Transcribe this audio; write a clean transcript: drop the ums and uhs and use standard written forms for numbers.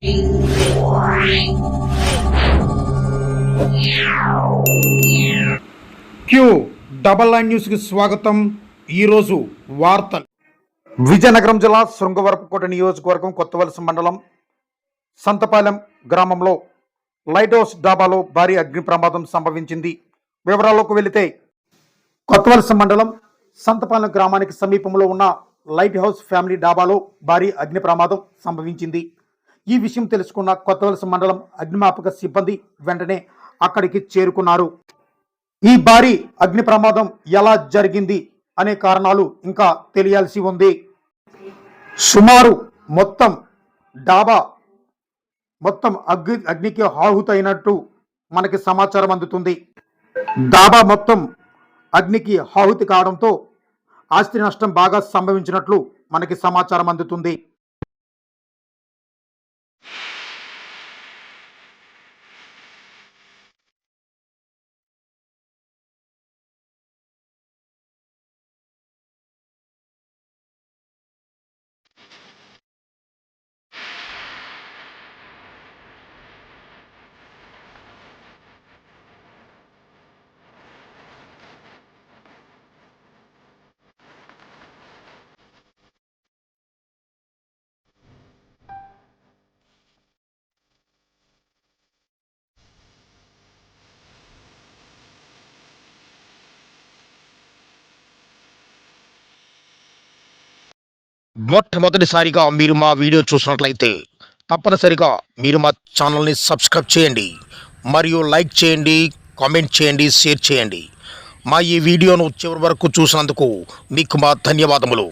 Q9 news కి స్వాగతం. ఈరోజు వార్తలు. విజయనగరం జిల్లా శృంగవరపుకోట నియోజకవర్గం కొత్తవలస మండలం సంతపాలెం గ్రామంలో లైట్ హౌస్ డాబాలో భారీ అగ్ని ప్రమాదం సంభవించింది. వివరాల్లోకి వెళితే కొత్తవలస మండలం సంతపాలెం గ్రామానికి సమీపంలో ఉన్న లైట్ హౌస్ ఫ్యామిలీ డాబాలో భారీ అగ్ని ప్రమాదం సంభవించింది. ఈ విషయం తెలుసుకున్న కొత్తవలస మండలం అగ్నిమాపక సిబ్బంది వెంటనే అక్కడికి చేరుకున్నారు. ఈ భారీ అగ్ని ప్రమాదం ఎలా జరిగింది అనే కారణాలు ఇంకా తెలియాల్సి ఉంది. సుమారు మొత్తం డాబా అగ్నికి ఆహుతైనట్టు మనకి సమాచారం అందుతుంది. డాబా మొత్తం అగ్నికి ఆహుతి కావడంతో ఆస్తి నష్టం బాగా సంభవించినట్లు మనకి సమాచారం అందుతుంది. మొట్టమొదటిసారిగా మీరు మా వీడియో చూసినట్లయితే తప్పనిసరిగా మీరు మా ఛానల్ని సబ్స్క్రైబ్ చేయండి, మరియు లైక్ చేయండి, కామెంట్ చేయండి, షేర్ చేయండి. మా ఈ వీడియోను చివరి వరకు చూసినందుకు మీకు మా ధన్యవాదములు.